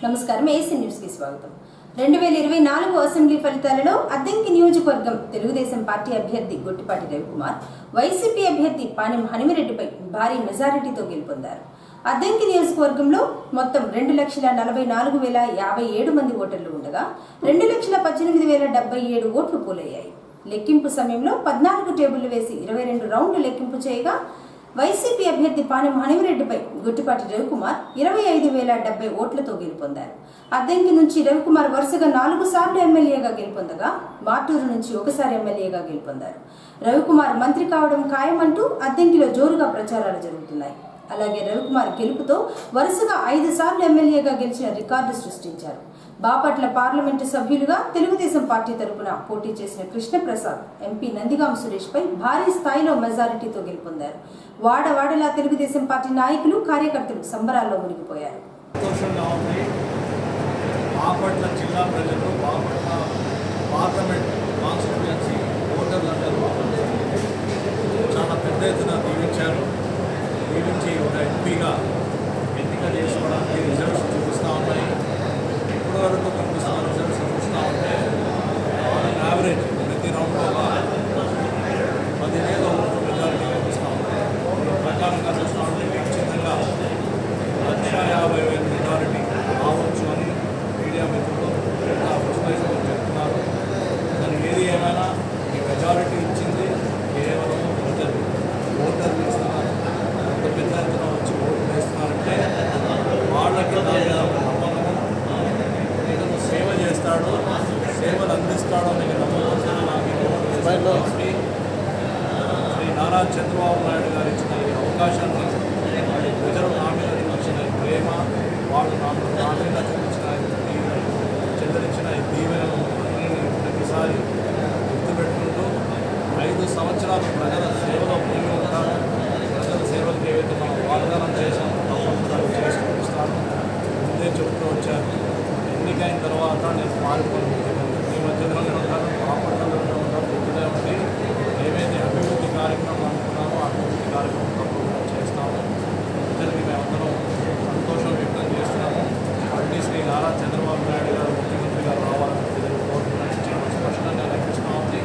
నమస్కారం AC news కి స్వాగతం 2024 అసెంబ్లీ ఫలితాలలో అద్దంకి నియోజకవర్గం తెలుగుదేశం పార్టీ అభ్యర్థి గొట్టిపాటి రవికుమార్ వైసీపీ అభ్యర్థి పాణెం హనుమిరెడ్డిపై భారీ మెజారిటీతో గెలుపొందారు. అద్దంకి నియోజకవర్గంలో మొత్తం 2,44,057 మంది ఓటర్లు ఉండగా 2,18,077 ఓట్లు పోలయ్యాయి. లెక్కింపు సమయంలో 14 టేబుళ్లు వేసి 22 రౌండ్లు లెక్కింపు చేయగా వైసీపీ అభ్యర్థి పాణెం హనుమిరెడ్డిపై గొట్టిపాటి రవికుమార్ 25,070 ఓట్లతో గెలుపొందారు. అద్దంకి నుంచి రవికుమార్ వరుసగా 4 సార్లు ఎమ్మెల్యేగా గెలుపొందగా మాటూరు నుంచి ఒకసారి ఎమ్మెల్యేగా గెలుపొందారు. రవికుమార్ మంత్రి కావడం ఖాయమంటూ అద్దంకిలో జోరుగా ప్రచారాలు జరుగుతున్నాయి. అలాగే రవికుమార్ గెలుపుతో వరుసగా 5 సార్లు ఎమ్మెల్యేగా గెలిచిన రికార్డు సృష్టించారు. బాపట్ల పార్లమెంటు సభ్యులుగా తెలుగుదేశం పార్టీ తరపున పోటీ చేసిన కృష్ణప్రసాద్ ఎంపీ నందిగాం సురేష్ పై భారీ స్థాయిలో మెజారిటీతో గెలుపొందారు. వాడవాడలా తెలుగుదేశం పార్టీ నాయకులు కార్యకర్తలు సంబరాల్లో మునిగిపోయారు. బాపట్ల జిల్లా ప్రజలు బాపట్ల పార్లమెంట్ కాన్స్టిట్యుయెన్సీ ఓటర్లందరూ చాలా పెద్ద ఎత్తున దీవించారు. దీవించి ఒక ఎంపీగా ఎన్నిక చేసుకోవడానికి రిజల్ట్స్ చూపిస్తూ ఉన్నాయి. ఇప్పటి వరకు కనిపిస్తున్న రిజల్ట్స్ చూస్తూ ఉంటే యావరేజ్ ప్రతి రౌండ్లో 10,000 ఓట్లు మెజారిటీ కనిపిస్తూ ఉంటాయి. ప్రకారంగా చూస్తూ ఉంటే ఖచ్చితంగా 1,50,000 మెజారిటీ రావచ్చు అని మీడియా మిత్రులు విశ్లేషకులు చెప్తున్నారు. దానికి ఏది ఏమైనా ఈ మెజారిటీ ఇచ్చింది కేవలం ప్రజలు ఓటర్లు ఇస్తున్నారు. అంత పెద్ద ఎత్తున వచ్చి ఓట్లు వేస్తున్నారంటే వాళ్ళకి నమ్మకం, ఏదైనా సేవ చేస్తాడు, సేవలు అందిస్తాడు అనే నమ్మకం నాకు శ్రీ నారా చంద్రబాబు నాయుడు గారు ఇచ్చిన ఈ అవకాశాన్ని, ప్రజలు నా మీద చూపించిన ప్రేమ, వాళ్ళు నా మీద చెందరించిన ఈ దీవెనను ప్రతిసారి గుర్తుపెట్టుకుంటూ 5 సంవత్సరాలు ప్రజల సేవలో మునిగి ఉంటాను. ప్రజల సేవలకు ఏవైతే మనం వాగ్దానం చేశామో తప్పకుండా చేసి చూపిస్తాను. ముందే చెబుతూ వచ్చాను, ఎన్నికైన తర్వాత నేను పాల్గొని ఈ మధ్యలోనే ఉంటాను, బాపట్లలోనే ఉంటాను. ఇక్కడే ఉండి ఏవైతే అభివృద్ధి కార్యక్రమం అనుకున్నామో అభివృద్ధి కార్యక్రమం తప్పకుండా చేస్తాము. ప్రజలకి మేమందరం సంతోషం వ్యక్తం చేస్తున్నాము. మళ్ళీ శ్రీ నారా చంద్రబాబు నాయుడు గారు ముఖ్యమంత్రిగా రావాలని ప్రజలు కోరుకున్నట్టు చాలా స్పష్టంగా కనిపిస్తూ ఉంది.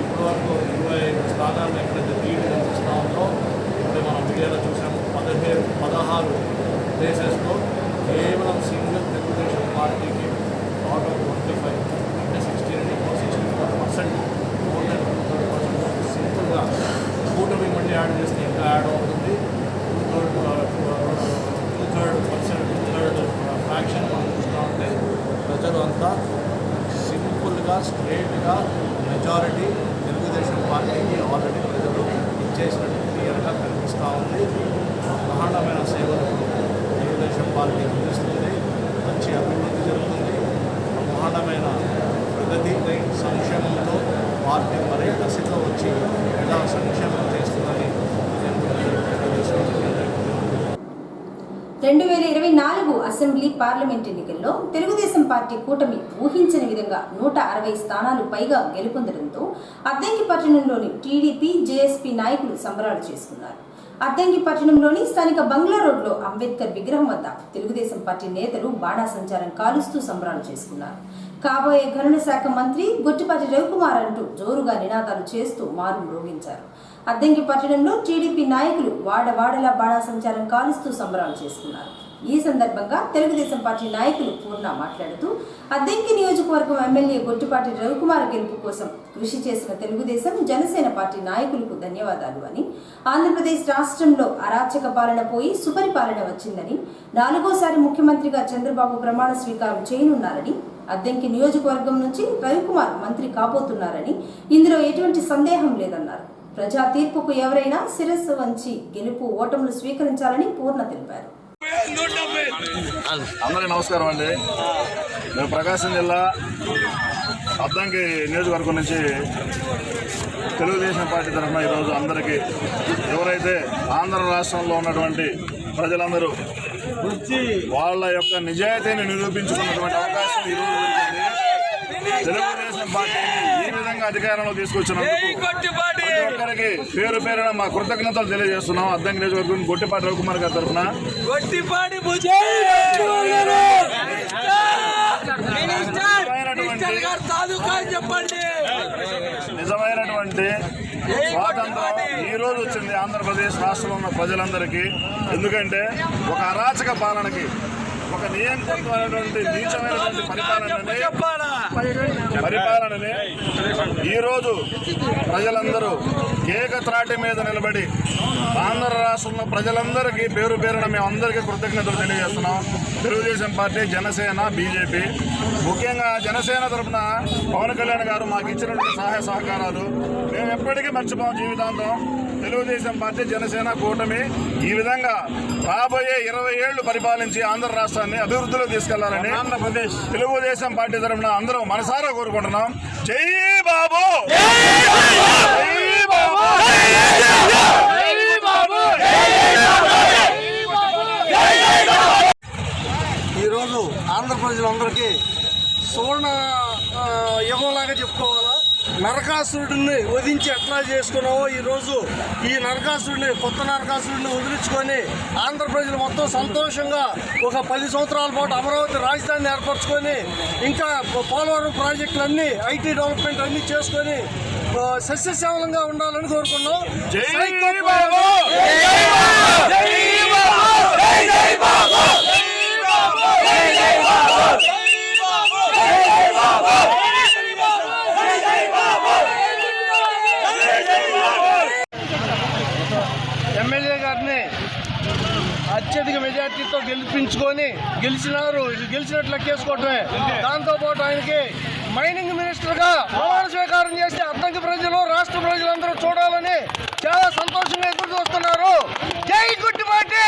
ఇప్పటి వరకు 25 స్థానాలను ఎక్కడైతే లీడ్ కనిపిస్తూ ఉందో ఇప్పుడు మనం మీడియాలో చూసాము. 16 ప్లేసెస్లో కేవలం సింగిల్ తెలుగుదేశం పార్టీకి అవుట్ ఆఫ్ 25 అంటే 64% మోర్ దెన్ 20% సింపుల్గా కూటమి మళ్ళీ యాడ్ చేస్తే ఇంకా యాడ్ అవుతుంది. 2/3 ఫ్రాక్షన్ మనం చూస్తూ ఉంటే ప్రజలు అంతా సింపుల్గా స్ట్రేట్గా మెజారిటీ తెలుగుదేశం పార్టీకి ఆల్రెడీ ప్రజలు ఇచ్చేసినట్టు క్లియర్గా కనిపిస్తూ ఉంది. బ్రహ్మాండమైన సేవలు తెలుగుదేశం పార్టీ అందిస్తుంది. మంచి అభివృద్ధి జరుగుతుంది. బ్రహ్మాండమైన ప్రగతి సంక్షేమంతో పార్టీ మరీ దశలో వచ్చి ఎలా సంక్షేమం చేస్తుందని 2024 అసెంబ్లీ పార్లమెంట్ ఎన్నికల్లో తెలుగుదేశం పార్టీ కూటమి ఊహించని విధంగా 160 స్థానాలు పైగా గెలుపొందడంతో అద్దంకి పట్టణంలోని టీడీపీ జేఎస్పీ నాయకులు సంబరాలు చేసుకున్నారు. అద్దంకి పట్టణంలోని స్థానిక బంగ్లా రోడ్లో అంబేద్కర్ విగ్రహం వద్ద తెలుగుదేశం పార్టీ నేతలు బాణాసంచారం కాలుస్తూ సంబరాలు చేసుకున్నారు. కాబోయే గనుల శాఖ మంత్రి గొట్టిపాటి రవికుమార్ అంటూ జోరుగా నినాదాలు చేస్తూ మారు మ్రోగించారు. అద్దంకి పట్టణంలో టీడీపీ నాయకులు వాడవాడలా బాణాసంచారం కాలుస్తూ సంబరాలు చేసుకున్నారు. ఈ సందర్భంగా తెలుగుదేశం పార్టీ నాయకులు పూర్ణ మాట్లాడుతూ అద్దంకి నియోజకవర్గం ఎమ్మెల్యే గొట్టిపాటి రవికుమార్ గెలుపు కోసం కృషి చేసిన తెలుగుదేశం జనసేన పార్టీ నాయకులకు ధన్యవాదాలు అని, ఆంధ్రప్రదేశ్ రాష్ట్రంలో అరాచక పాలన పోయి సుపరిపాలన వచ్చిందని, 4వ ముఖ్యమంత్రిగా చంద్రబాబు ప్రమాణ స్వీకారం చేయనున్నారని, అద్దంకి నియోజకవర్గం నుంచి రవికుమార్ మంత్రి కాబోతున్నారని ఇందులో ఎటువంటి సందేహం లేదన్నారు. ప్రజా తీర్పుకు ఎవరైనా శిరస్సు వంచి గెలుపు ఓటములు స్వీకరించాలని పూర్ణ తెలిపారు. అందరికీ నమస్కారం అండి. మేము ప్రకాశం జిల్లా అద్దంకి నియోజకవర్గం నుంచి తెలుగుదేశం పార్టీ తరఫున ఈరోజు అందరికీ ఎవరైతే ఆంధ్ర రాష్ట్రంలో ఉన్నటువంటి ప్రజలందరూ వాళ్ళ యొక్క నిజాయితీని నిరూపించుకున్నటువంటి అవకాశం ఈరోజు దొరికింది. తెలుగుదేశం పార్టీని ఈ విధంగా అధికారంలో తీసుకొచ్చినందుకు ప్రతి ఒక్కరికి పేరు పేరున మా కృతజ్ఞతలు తెలియజేస్తున్నాం. అద్దంకి నియోజకవర్గం గొట్టిపాటి రవికుమార్ గారి తరఫున. రాష్ట్రంలో ఉన్న ప్రజలందరికీ. ఎందుకంటే ఒక అరాచక పాలనకి, ఒక నియంత్రితమైనటువంటి నీచమైనటువంటి పరిపాలనని ఈరోజు ప్రజలందరూ ఏకత్రాటి మీద నిలబడి ఆంధ్ర రాష్ట్రంలో ప్రజలందరికీ పేరు పేరున మేము అందరికీ కృతజ్ఞతలు తెలియజేస్తున్నాం. తెలుగుదేశం పార్టీ, జనసేన, బీజేపీ, ముఖ్యంగా జనసేన తరఫున పవన్ కళ్యాణ్ గారు మాకు ఇచ్చినటువంటి సహాయ సహకారాలు మేము ఎప్పటికీ మర్చిపోం. జీవితాంతం తెలుగుదేశం పార్టీ, జనసేన కూటమి ఈ విధంగా రాబోయే 20 ఏళ్లు పరిపాలించి ఆంధ్ర రాష్ట్రాన్ని అభివృద్ధిలో తీసుకెళ్లాలని ఆంధ్రప్రదేశ్ తెలుగుదేశం పార్టీ తరఫున అందరం మనసారా కోరుకుంటున్నాం. జై బాబు, ఈరోజు ఆంధ్ర ప్రజలందరికీ సువర్ణ యుగంలాగా చెప్పుకోవాలా. నరకాసురుడిని వధించి ఎట్లా చేసుకున్నావో ఈరోజు ఈ నరకాసురుడిని, కొత్త నరకాసురుడిని వదిలించుకొని ఆంధ్ర ప్రజలు మొత్తం సంతోషంగా ఒక 10 సంవత్సరాల పాటు అమరావతి రాజధానిని ఏర్పరచుకొని ఇంకా పోలవరం ప్రాజెక్టులన్నీ, ఐటీ డెవలప్మెంట్ అన్నీ చేసుకొని సస్యశ్యామలంగా ఉండాలని కోరుకున్నాం. ఎమ్మెల్యే గారిని అత్యధిక మెజార్టీతో గెలిచినట్లు లెక్కేసుకోవటమే. దాంతోపాటు ఆయనకి మైనింగ్ మినిస్టర్గా ప్రమాణ స్వీకారం చేస్తే అద్దంకి ప్రజలు, రాష్ట్ర ప్రజలందరూ చూడాలని చాలా సంతోషంగా ఎదురు చూస్తున్నారు. జై గుడ్ పార్టీ.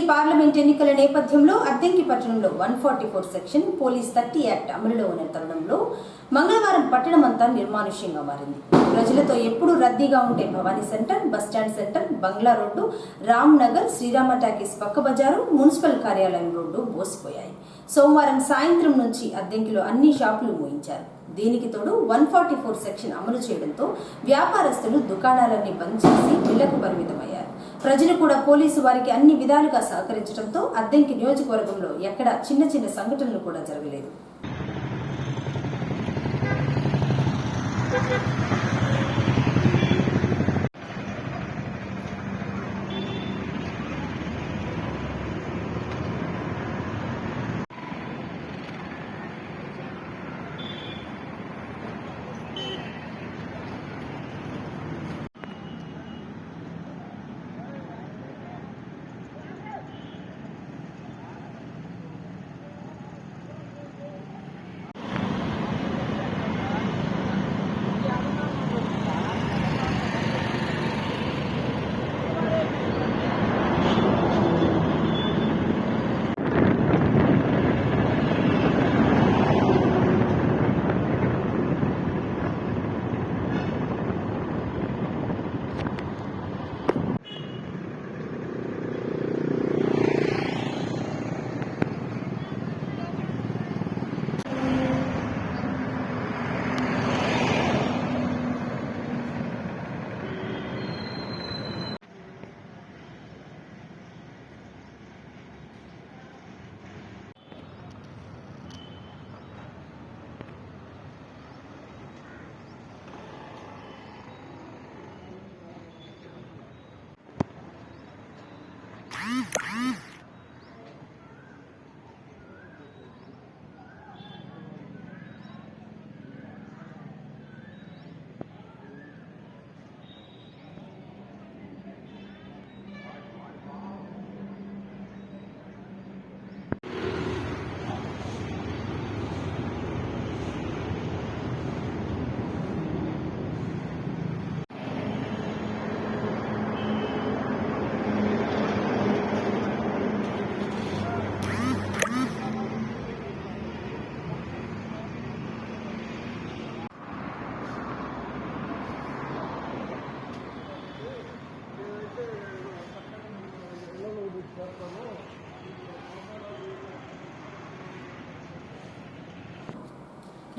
పార్లమెంట్ ఎన్నికల నేపథ్యంలో అద్దంకి పట్టణంలో 144 సెక్షన్ పోలీస్ 30 యాక్ట్ అమలులో ఉన్న తరుణంలో మంగళవారం పట్టణమంతా నిర్మానుష్యంగా మారింది. ప్రజలతో ఎప్పుడూ రద్దీగా ఉండే భవానీ సెంటర్, బస్టాండ్ సెంటర్, బంగ్లా రోడ్డు, రామ్ నగర్, శ్రీరామ టాకీస్ పక్క బజారు, మున్సిపల్ కార్యాలయం రోడ్డు బోసిపోయాయి. సోమవారం సాయంత్రం నుంచి అద్దంకిలో అన్ని షాపులు మూయించారు. దీనికి తోడు 144 సెక్షన్ అమలు చేయడంతో వ్యాపారస్తులు దుకాణాలన్నీ బంద్ చేసి ఇళ్లకు పరిమితమయ్యారు. ప్రజలు కూడా పోలీసు వారికి అన్ని విధాలుగా సహకరించడంతో అద్దంకి నియోజకవర్గంలో ఎక్కడా చిన్న చిన్న సంఘటనలు కూడా జరగలేదు.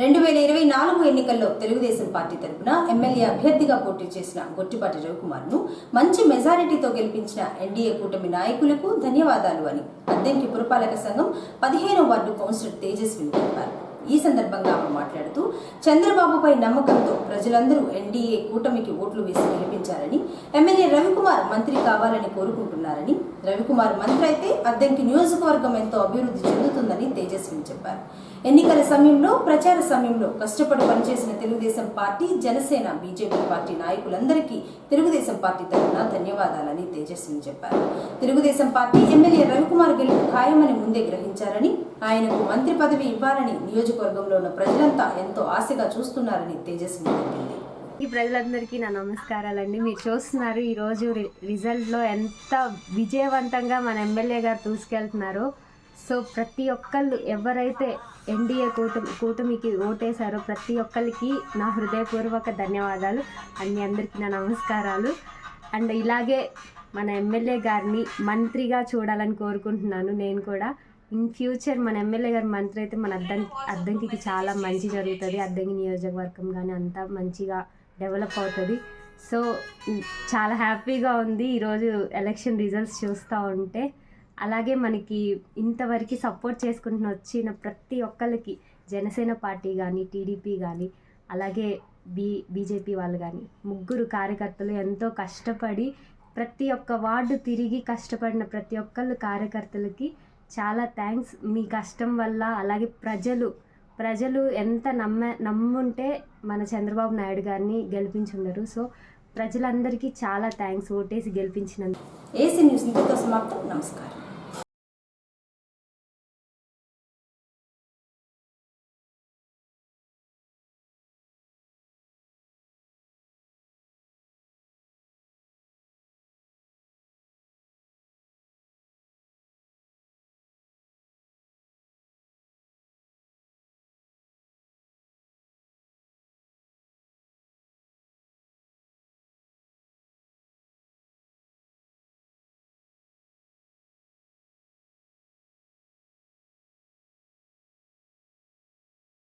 రెండు 2024 ఎన్నికల్లో తెలుగుదేశం పార్టీ తరఫున ఎమ్మెల్యే అభ్యర్థిగా పోటీ చేసిన గొట్టిపాటి రవికుమార్ను మంచి మెజారిటీతో గెలిపించిన ఎన్డీఏ కూటమి నాయకులకు ధన్యవాదాలు అని అద్దంకి పురపాలక సంఘం 15వ వార్డు కౌన్సిలర్ తేజస్విని తెలిపారు. ఈ సందర్భంగా ఆమె మాట్లాడుతూ చంద్రబాబుపై నమ్మకంతో ప్రజలందరూ ఎన్డీఏ కూటమికి ఓట్లు వేసి గెలిపించారని, ఎమ్మెల్యే రవికుమార్ మంత్రి కావాలని కోరుకుంటున్నారని, రవికుమార్ మంత్రి అయితే అద్దంకి నియోజకవర్గం ఎంతో అభివృద్ధి చెందుతుందని తేజస్విని చెప్పారు. ఎన్నికల సమయంలో ప్రచార సమయంలో కష్టపడి పనిచేసిన Telugu Desam party, Janasena, BJP party నాయకులందరికీ తెలుగుదేశం పార్టీ తరఫున ధన్యవాదాలని తేజస్విని చెప్పారు. తెలుగుదేశం పార్టీ ఎమ్మెల్యే రవికుమార్ గెలుపు ఖాయమని ముందే గ్రహించారని, ఆయనకు మంత్రి పదవి ఇవ్వాలని నియోజకవర్గంలో ఉన్న ప్రజలంతా ఎంతో ఆశగా చూస్తున్నారని తేజస్విని తెలిపింది. ఈ ప్రజలందరికీ నా నమస్కారాలండి. మీరు చూస్తున్నారు ఈరోజు రిజల్ట్లో ఎంత విజయవంతంగా మన ఎమ్మెల్యే గారు తీసుకెళ్తున్నారో. సో ప్రతి ఒక్కళ్ళు ఎవరైతే ఎన్డీఏ కూటమికి ఓటేశారో ప్రతి ఒక్కరికి నా హృదయపూర్వక ధన్యవాదాలు అండ్ మీ అందరికీ నా నమస్కారాలు. అండ్ ఇలాగే మన ఎమ్మెల్యే గారిని మంత్రిగా చూడాలని కోరుకుంటున్నాను. నేను కూడా ఇన్ ఫ్యూచర్ మన ఎమ్మెల్యే గారు మంత్రి అయితే మన అద్దంకి చాలా మంచి జరుగుతుంది. అద్దంకి నియోజకవర్గం కానీ అంతా మంచిగా డెవలప్ అవుతుంది. సో చాలా హ్యాపీగా ఉంది ఈరోజు ఎలక్షన్ రిజల్ట్స్ చూస్తూ ఉంటే. అలాగే మనకి ఇంతవరకు సపోర్ట్ చేసుకుంటూ వచ్చిన ప్రతి ఒక్కరికి జనసేన పార్టీ కానీ, టీడీపీ కానీ, అలాగే బీజేపీ వాళ్ళు కానీ, ముగ్గురు కార్యకర్తలు ఎంతో కష్టపడి ప్రతి ఒక్క వార్డు తిరిగి కష్టపడిన ప్రతి ఒక్కళ్ళు కార్యకర్తలకి చాలా థ్యాంక్స్. మీ కష్టం వల్ల అలాగే ప్రజలు ఎంత నమ్ముంటే మన చంద్రబాబు నాయుడు గారిని గెలిపించున్నారు. సో ప్రజలందరికీ చాలా థ్యాంక్స్ ఓటేసి గెలిపించినందుకు. ఏసీ న్యూస్ ఇంతతో సమాప్తం. నమస్కారం.